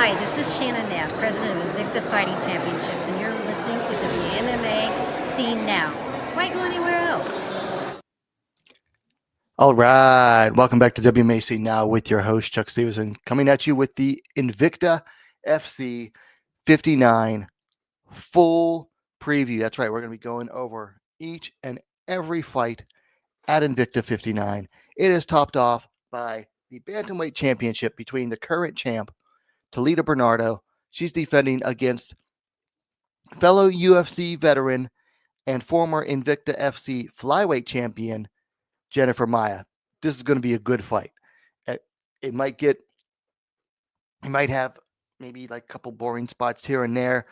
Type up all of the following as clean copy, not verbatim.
Hi, this is Shannon Knapp, president of Invicta Fighting Championships, and you're listening to WMMA See Now. Why go anywhere else? All right. Welcome back to WMAC Now with your host, Chuck Stevenson, coming at you with the Invicta FC 59 full preview. That's right. We're going to be going over each and every fight at Invicta 59. It is topped off by the Bantamweight Championship between the current champ, Talita Bernardo. She's defending against fellow UFC veteran and former Invicta FC Flyweight champion, Jennifer Maia. This is going to be a good fight. It might have maybe like a couple boring spots here and there.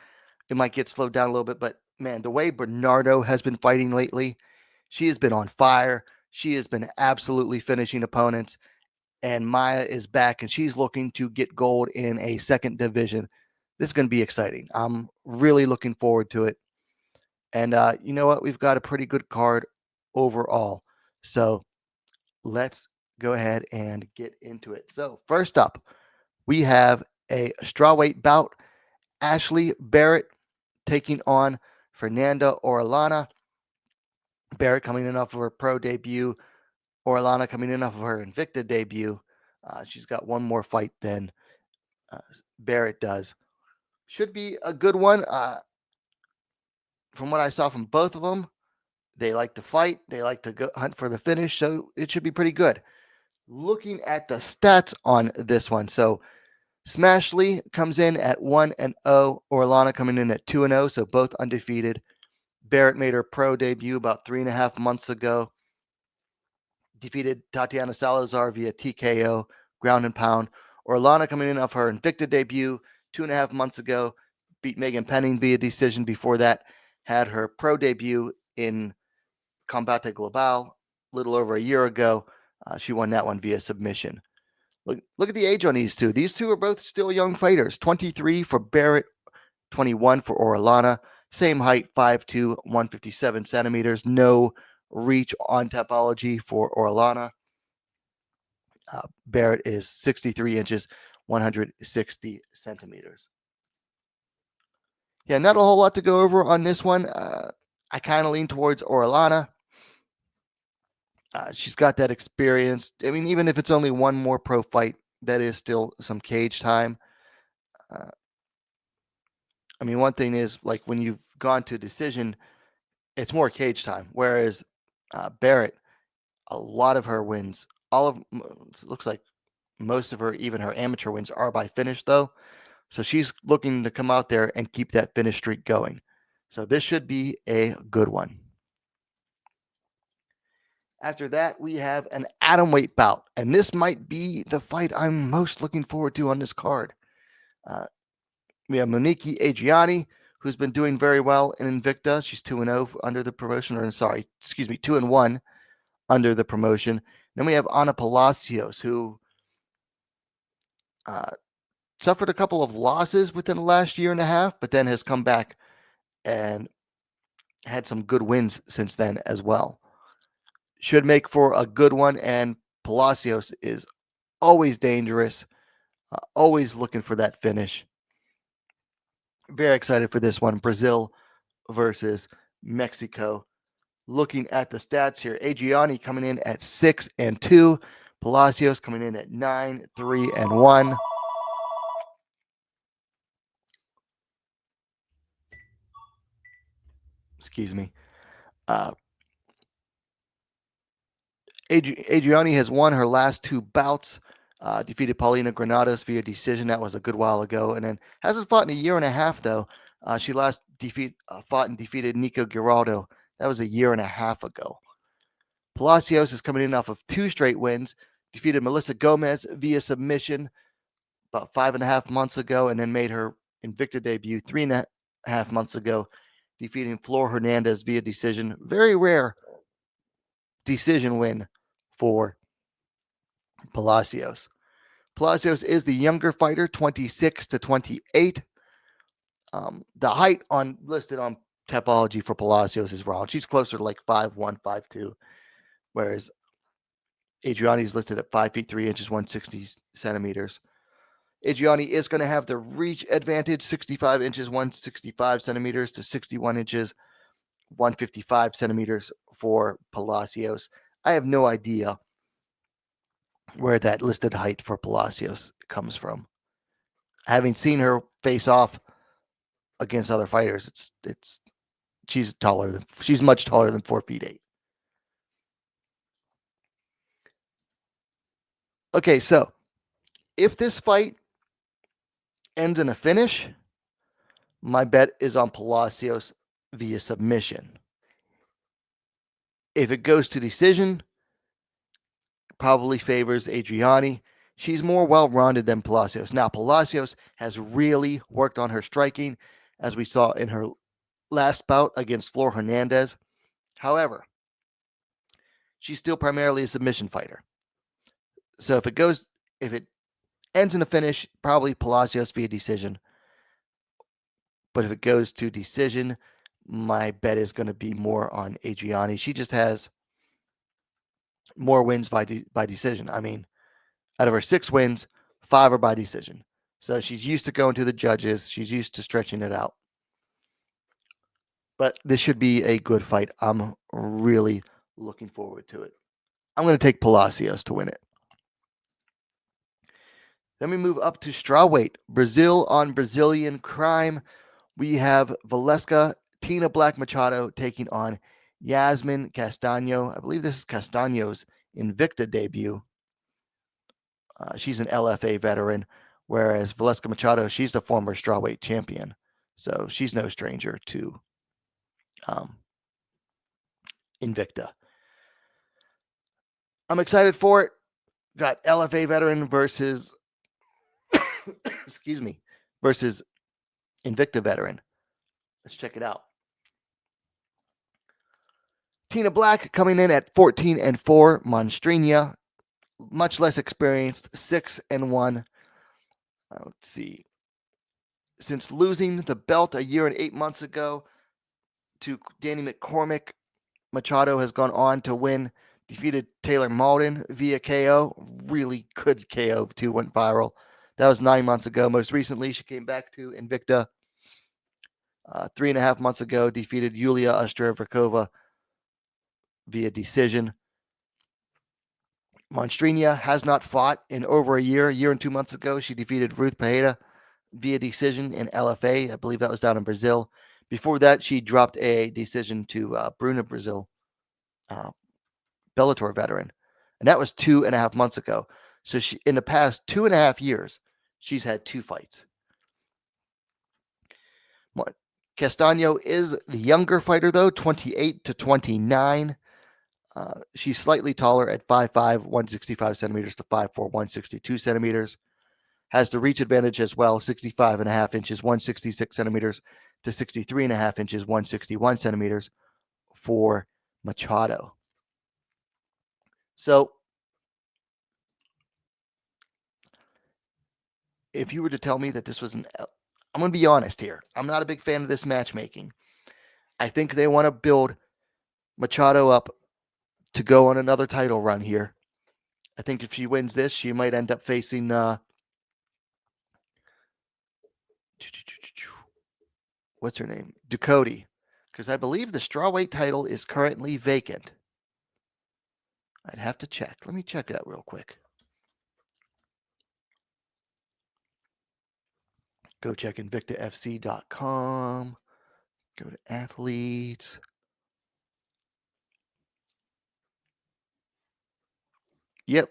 It might get slowed down a little bit, but man, the way Bernardo has been fighting lately, she has been on fire. She has been absolutely finishing opponents, and Maia is back, and she's looking to get gold in a second division. This is going to be exciting. I'm really looking forward to it. And you know what? We've got a pretty good card overall. So let's go ahead and get into it. So first up, we have a strawweight bout. Ashley Barrett taking on Fernanda Orellana. Barrett coming in off of her pro debut. Orellana coming in off of her Invicta debut. She's got one more fight than Barrett does. Should be a good one. From what I saw from both of them, they like to fight. They like to go hunt for the finish. So it should be pretty good. Looking at the stats on this one. So Smashley comes in at 1-0. Orellana coming in at 2-0. So both undefeated. Barrett made her pro debut about 3.5 months ago. Defeated Tatiana Salazar via TKO, ground and pound. Orellana coming in off her Invicta debut 2.5 months ago. Beat Megan Penning via decision. Before that, had her pro debut in Combate Global a little over a year ago. She won that one via submission. Look at the age on these two. These two are both still young fighters. 23 for Barrett, 21 for Orellana. Same height, 5'2", 157 centimeters. No reach on topology for Orellana. Barrett is 63 inches, 160 centimeters. Yeah, not a whole lot to go over on this one. I kind of lean towards Orellana. She's got that experience. I mean, even if it's only one more pro fight, that is still some cage time. I mean, one thing is, like, when you've gone to a decision, it's more cage time. Whereas Barrett, a lot of her wins, looks like most of her, even her amateur wins, are by finish, though. So she's looking to come out there and keep that finish streak going. So this should be a good one. After that, we have an Atomweight bout, and this might be the fight I'm most looking forward to on this card. We have Monique Adriane, who's been doing very well in Invicta. She's 2-0 under the promotion, 2-1 under the promotion. Then we have Ana Palacios, who suffered a couple of losses within the last year and a half, but then has come back and had some good wins since then as well. Should make for a good one, and Palacios is always dangerous, always looking for that finish. Very excited for this one. Brazil versus Mexico. Looking at the stats here, Adriane coming in at 6-2. Palacios coming in at 9-3-1. Excuse me. Adriane has won her last two bouts. Defeated Paulina Granados via decision. That was a good while ago. And then hasn't fought in a year and a half, though. She last fought and defeated Nico Giraldo. That was a year and a half ago. Palacios is coming in off of 2 straight wins. Defeated Melissa Gomez via submission about 5.5 months ago, and then made her Invicta debut 3.5 months ago, defeating Flor Hernandez via decision. Very rare decision win for Palacios. Palacios is the younger fighter, 26-28. The height listed on Topology for Palacios is wrong. She's closer to like 5'1", 5'2", whereas Adriane is listed at 5 feet 3 inches, 160 centimeters. Giulliany is going to have the reach advantage, 65 inches, 165 centimeters to 61 inches, 155 centimeters for Palacios. I have no idea where that listed height for Palacios comes from. Having seen her face off against other fighters, she's much taller than 4'8". Okay, so if this fight ends in a finish, my bet is on Palacios via submission. If it goes to decision, probably favors Adriane. She's more well-rounded than Palacios. Now, Palacios has really worked on her striking, as we saw in her last bout against Flor Hernandez. However, she's still primarily a submission fighter. So if it ends in a finish, probably Palacios via decision. But if it goes to decision, my bet is going to be more on Adriane. She just has more wins by decision. I mean, out of her 6 wins, 5 are by decision. So she's used to going to the judges. She's used to stretching it out. But this should be a good fight. I'm really looking forward to it. I'm going to take Palacios to win it. Then we move up to Strawweight. Brazil on Brazilian crime. We have Valesca, Tina Black Machado taking on Yasmin Castanho. I believe this is Castanho's Invicta debut. She's an LFA veteran, whereas Valesca Machado, she's the former Strawweight champion. So she's no stranger to Invicta. I'm excited for it. Got LFA veteran versus versus Invicta veteran. Let's check it out. Tina Black coming in at 14-4. Monstrinha, much less experienced, 6-1. Let's see. Since losing the belt a year and 8 months ago to Danny McCormick, Machado has gone on to win, defeated Taylor Malden via KO. Really good KO, too, went viral. That was 9 months ago. Most recently, she came back to Invicta 3.5 months ago, defeated Yulia Ostrevakova via decision. Monstrinha has not fought in over a year and 2 months ago. She defeated Ruth Perêa via decision in LFA. I believe that was down in Brazil. Before that, she dropped a decision to Bruna Brazil, Bellator veteran. And that was 2.5 months ago. So she, in the past 2.5 years, she's had 2 fights. Castanho is the younger fighter, though, 28-29. She's slightly taller at 5'5", 165 centimeters to 5'4", 162 centimeters. Has the reach advantage as well, 65.5 inches, 166 centimeters to 63.5 inches, 161 centimeters for Machado. So if you were to tell me that this was I'm going to be honest here. I'm not a big fan of this matchmaking. I think they want to build Machado up to go on another title run here. I think if she wins this, she might end up facing what's her name? Ducote. Because I believe the strawweight title is currently vacant. I'd have to check. Let me check that real quick. Go check InvictaFC.com. Go to athletes. Yep.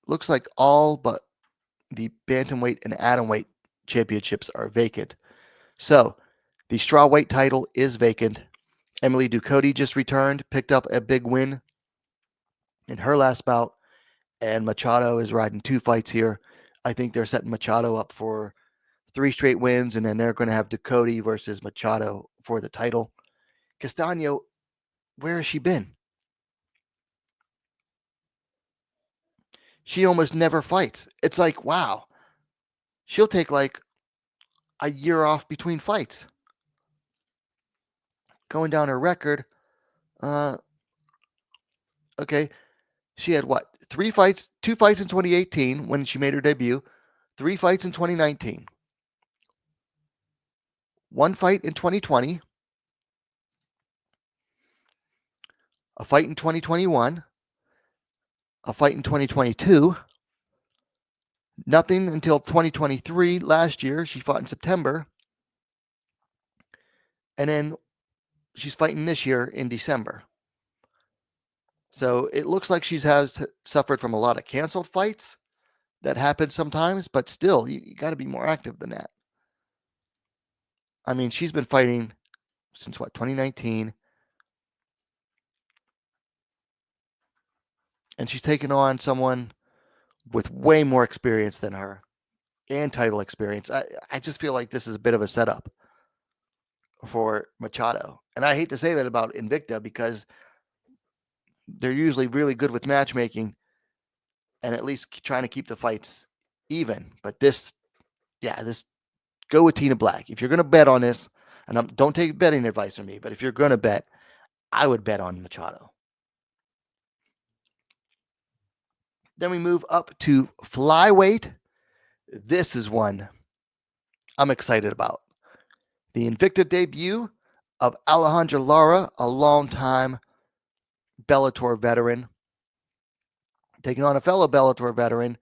Looks like all but the Bantamweight and Atomweight championships are vacant. So the strawweight title is vacant. Emily Ducote just returned, picked up a big win in her last bout, and Machado is riding 2 fights here. I think they're setting Machado up for 3 straight wins, and then they're going to have Ducote versus Machado for the title. Castanho, where has she been? She almost never fights. It's like, wow. She'll take like a year off between fights. Going down her record, okay, she had what? 3 fights, 2 fights in 2018 when she made her debut, 3 fights in 2019, 1 fight in 2020, a fight in 2021, a fight in 2022, nothing until 2023 last year. She fought in September. And then she's fighting this year in December. So it looks like she has suffered from a lot of canceled fights that happen sometimes, but still, you got to be more active than that. I mean, she's been fighting since 2019. And she's taken on someone with way more experience than her and title experience. I just feel like this is a bit of a setup for Machado. And I hate to say that about Invicta because they're usually really good with matchmaking and at least trying to keep the fights even. But this go with Tina Black. If you're going to bet on this, and don't take betting advice from me, but if you're going to bet, I would bet on Machado. Then we move up to Flyweight. This is one I'm excited about. The Invicta debut of Alejandra Lara, a longtime Bellator veteran, taking on a fellow Bellator veteran.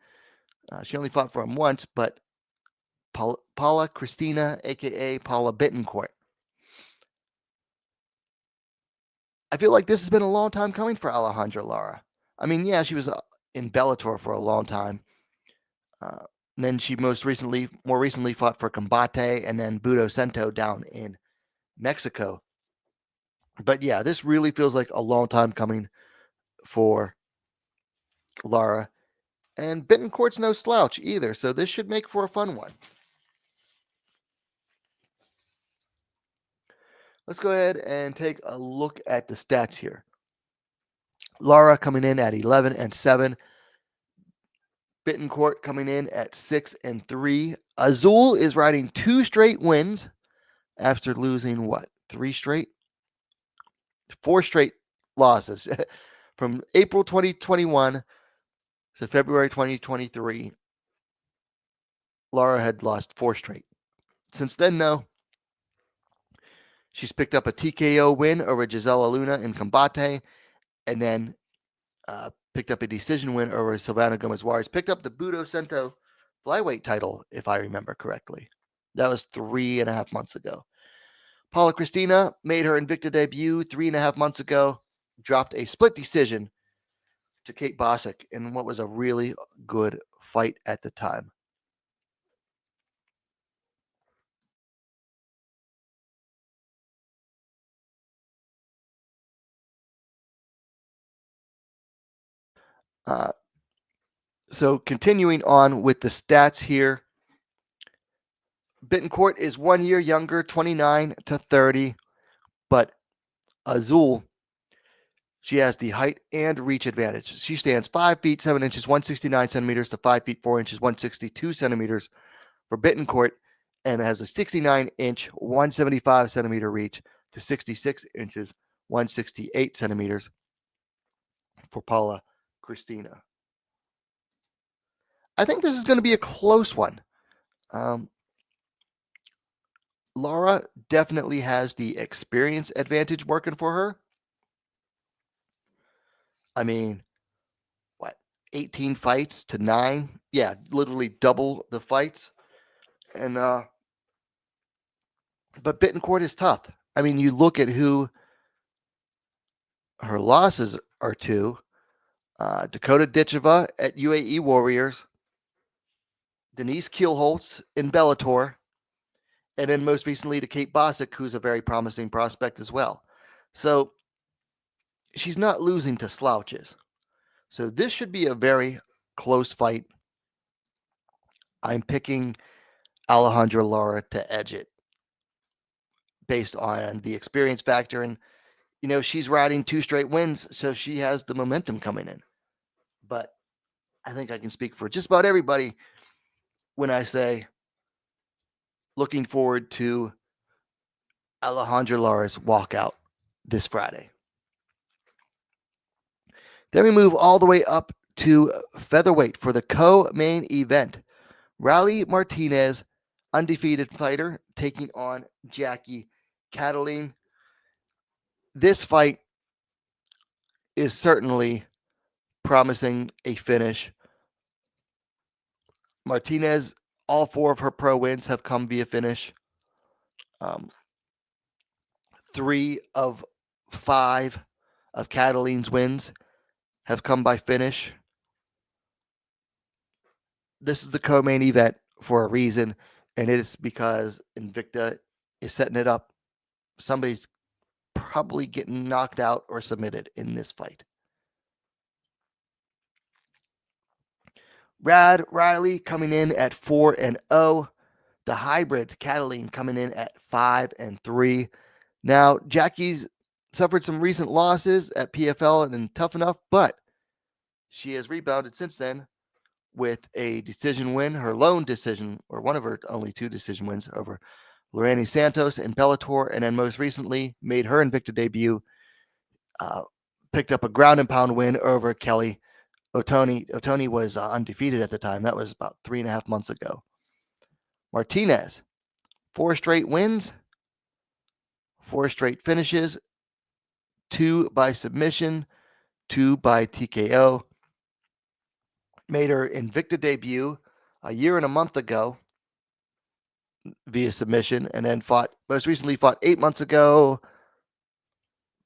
She only fought for him once, but Paula Christina, a.k.a. Paula Bittencourt. I feel like this has been a long time coming for Alejandra Lara. I mean, yeah, she was in Bellator for a long time. And then she more recently fought for Combate and then Budo Cento down in Mexico. But yeah, this really feels like a long time coming for Lara. And Bittencourt's no slouch either, so this should make for a fun one. Let's go ahead and take a look at the stats here. Lara coming in at 11-7. Bittencourt coming in at 6-3. Azul is riding 2 straight wins after losing 3 straight? 4 straight losses from April 2021 to February 2023. Lara had lost 4 straight. Since then, though, she's picked up a TKO win over Gisela Luna in Combate, and then picked up a decision win over Silvana Gomez Juarez. Picked up the Budo Cento flyweight title, if I remember correctly. That was 3.5 months ago. Paula Cristina made her Invicta debut 3.5 months ago. Dropped a split decision to Kate Bosick in what was a really good fight at the time. So continuing on with the stats here, Bittencourt is 1 year younger, 29-30, but Azul, she has the height and reach advantage. She stands 5 feet 7 inches, 169 centimeters to 5 feet 4 inches, 162 centimeters for Bittencourt, and has a 69-inch, 175 centimeter reach to 66 inches, 168 centimeters for Paula Cristina. I think this is going to be a close one. Lara definitely has the experience advantage working for her. I mean, 18 fights to 9? Yeah, literally double the fights. And but Bittencourt is tough. I mean, you look at who her losses are to. Dakota Ditcheva at UAE Warriors, Denise Kielholtz in Bellator, and then most recently to Kate Bosick, who's a very promising prospect as well. So she's not losing to slouches. So this should be a very close fight. I'm picking Alejandra Lara to edge it based on the experience factor. And, she's riding 2 straight wins, so she has the momentum coming in. But I think I can speak for just about everybody when I say looking forward to Alejandra Lara's walkout this Friday. Then we move all the way up to featherweight for the co-main event. Riley Martinez, undefeated fighter, taking on Jackie Cataline. This fight is certainly promising a finish. Martinez, all 4 of her pro wins have come via finish. 3 of 5 of Cataline's wins have come by finish. This is the co-main event for a reason, and it is because Invicta is setting it up. Somebody's probably getting knocked out or submitted in this fight. Rad Riley coming in at 4-0. The hybrid Cataline coming in at 5-3. Now, Jackie's suffered some recent losses at PFL and Tough Enough, but she has rebounded since then with a decision win, her lone decision, or one of her only 2 decision wins over Lorraine Santos in Bellator, and then most recently made her Invicta debut, picked up a ground and pound win over Kelly Otoni. Otoni was undefeated at the time. That was about 3.5 months ago. Martinez, 4 straight wins, 4 straight finishes, 2 by submission, 2 by TKO. Made her Invicta debut a year and a month ago via submission, and then most recently fought 8 months ago,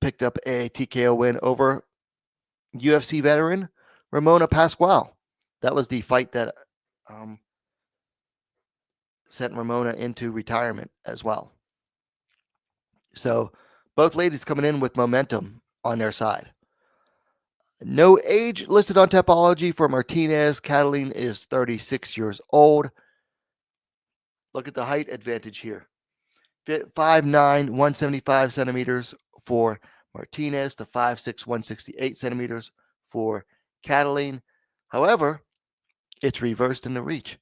picked up a TKO win over UFC veteran Ramona Pascual. That was the fight that sent Ramona into retirement as well. So both ladies coming in with momentum on their side. No age listed on Tapology for Martinez. Cataline is 36 years old. Look at the height advantage here. 5'9", 175 centimeters for Martinez to 5'6", 168 centimeters for Cataline. However, it's reversed in the reach.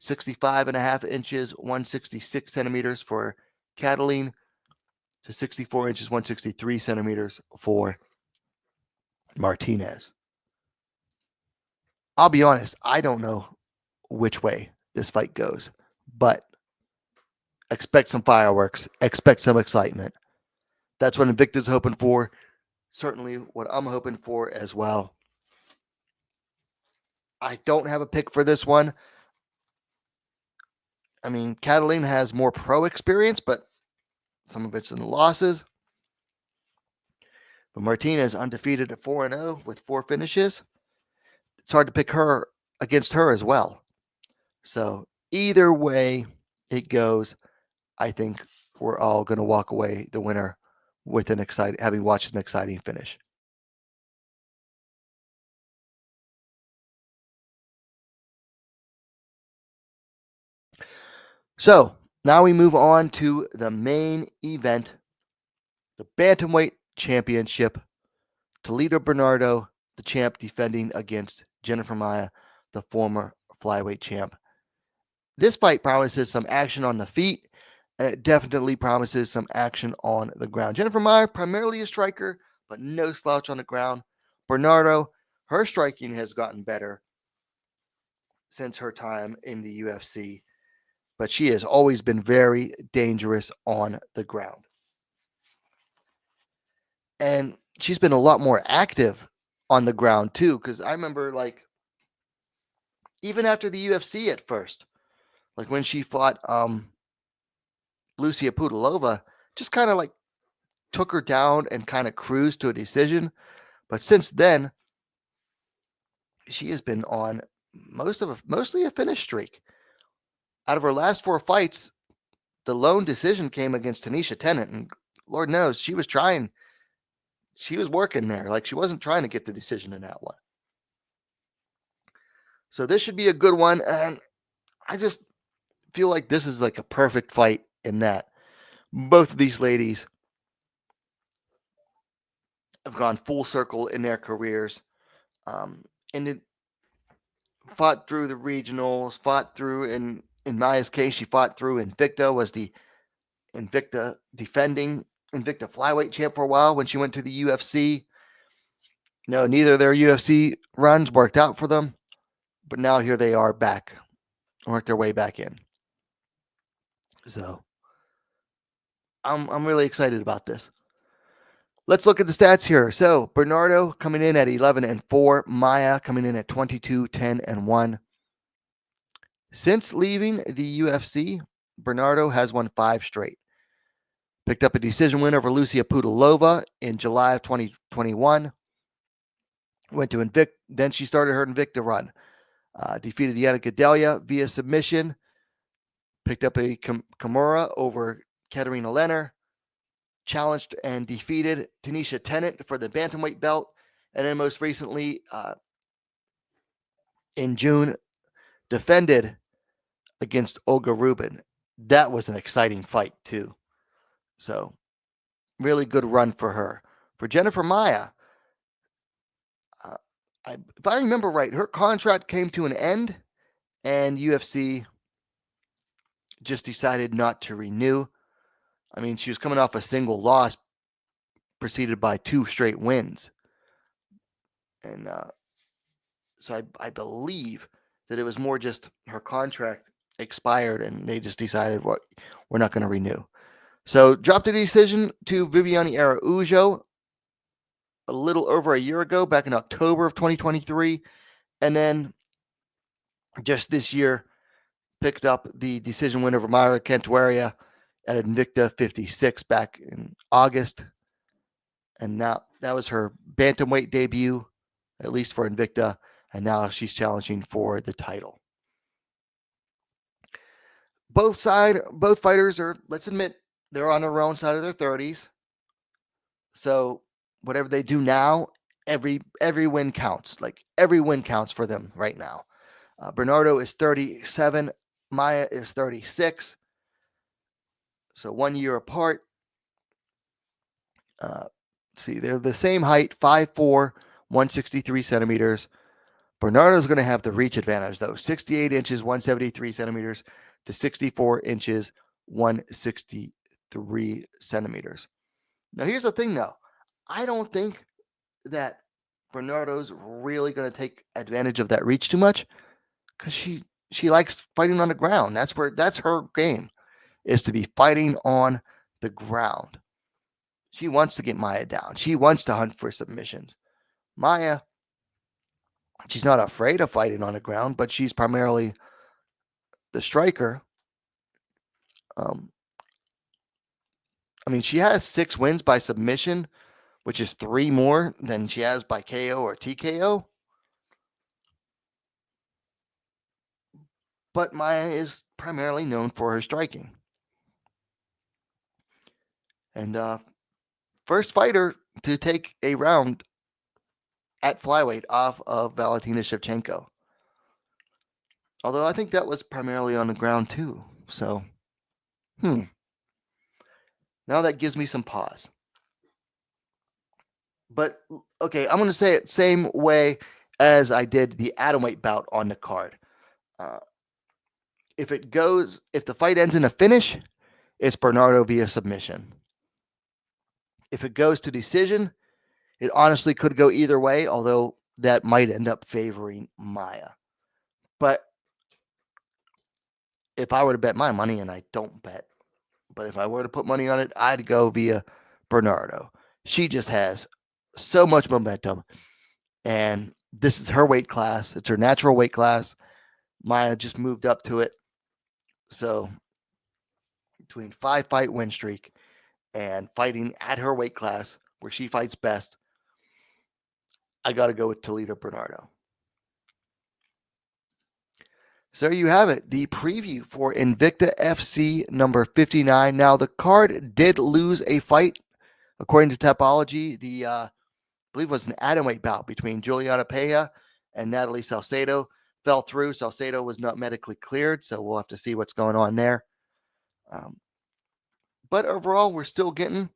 65.5 inches, 166 centimeters for Cataline to 64 inches, 163 centimeters for Martinez. I'll be honest, I don't know which way this fight goes, but expect some fireworks, expect some excitement. That's what Invicta's hoping for. Certainly what I'm hoping for as well. I don't have a pick for this one. I mean, Cataline has more pro experience, but some of it's in the losses. But Martinez undefeated at 4-0 with 4 finishes. It's hard to pick her against her as well. So either way it goes, I think we're all going to walk away the winner with having watched an exciting finish. So now we move on to the main event, the Bantamweight Championship. Talita Bernardo, the champ, defending against Jennifer Maia, the former Flyweight champ. This fight promises some action on the feet, and it definitely promises some action on the ground. Jennifer Maia, primarily a striker, but no slouch on the ground. Bernardo, her striking has gotten better since her time in the UFC, but she has always been very dangerous on the ground. And she's been a lot more active on the ground too, because I remember, like, even after the UFC at first, like when she fought Lucia Pudilova, just kind of like took her down and kind of cruised to a decision. But since then, she has been on mostly a finish streak. Out of her last 4 fights, the lone decision came against Tanisha Tennant, and Lord knows she was trying. She was working there. Like, she wasn't trying to get the decision in that one. So this should be a good one, and I just feel like this is like a perfect fight in that both of these ladies have gone full circle in their careers, and it fought through the regionals, fought through in Maya's case, she fought through Invicta, was the defending Invicta Flyweight champ for a while when she went to the UFC. No, neither of their UFC runs worked out for them, but now here they are back work their way back in. So I'm really excited about this. Let's look at the stats here. So Bernardo coming in at 11-4, Maia coming in at 22-10-1. Since leaving the UFC, Bernardo has won 5 straight. Picked up a decision win over Lucia Pudilova in July of 2021. Went to Invicta. Then she started her Invicta run. Defeated Yana Gadelha via submission. Picked up a Kimura over Katarina Lenner. Challenged and defeated Tanisha Tennant for the Bantamweight belt. And then most recently, in June, defended against Olga Rubin. That was an exciting fight, too. So, really good run for her. For Jennifer Maia, if I remember right, her contract came to an end, and UFC just decided not to renew. I mean, she was coming off a single loss, preceded by 2 straight wins. And so I believe that it was more just her contract expired, and they just decided, we're not going to renew. So dropped a decision to Viviane Araújo a little over a year ago, back in October of 2023. And then just this year, picked up the decision win over Mayra Cantuaria at Invicta 56 back in August. And now that was her bantamweight debut, at least for Invicta. And now she's challenging for the title. Both fighters are, let's admit, they're on their own side of their 30s. So whatever they do now, every win counts. Like every win counts for them right now. Bernardo is 37. Maia is 36. So 1 year apart. See, they're the same height, 5'4", 163 centimeters. Bernardo's going to have the reach advantage, though. 68 inches, 173 centimeters to 64 inches, 163 centimeters. Now, here's the thing, though. I don't think that Bernardo's really going to take advantage of that reach too much, because she likes fighting on the ground. That's her game, is to be fighting on the ground. She wants to get Maia down. She wants to hunt for submissions. Maia, she's not afraid of fighting on the ground, but she's primarily the striker. I mean, she has 6 wins by submission, which is 3 more than she has by KO or TKO. But Maia is primarily known for her striking. And first fighter to take a round at flyweight off of Valentina Shevchenko. Although I think that was primarily on the ground too. So, now that gives me some pause. But, okay, I'm going to say it same way as I did the Atomweight bout on the card. If the fight ends in a finish, it's Bernardo via submission. If it goes to decision, it honestly could go either way, although that might end up favoring Maia. But if I were to bet my money, and I don't bet, but if I were to put money on it, I'd go via Bernardo. She just has so much momentum, and this is her weight class. It's her natural weight class. Maia just moved up to it. So between 5-fight win streak and fighting at her weight class where she fights best, I got to go with Talita Bernardo. So there you have it, the preview for Invicta FC number 59. Now, the card did lose a fight, according to Topology. I believe it was an atomweight bout between Giuliany Perêa and Natalie Salcedo. Fell through. Salcedo was not medically cleared, so we'll have to see what's going on there. But overall, we're still getting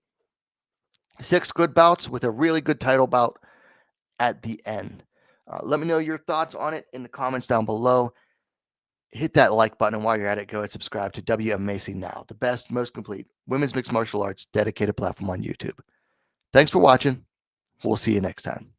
6 good bouts with a really good title bout at the end. Let me know your thoughts on it in the comments down below. Hit that like button, and while you're at it, go and subscribe to WMMA Now, the best, most complete women's mixed martial arts dedicated platform on YouTube. Thanks for watching. We'll see you next time.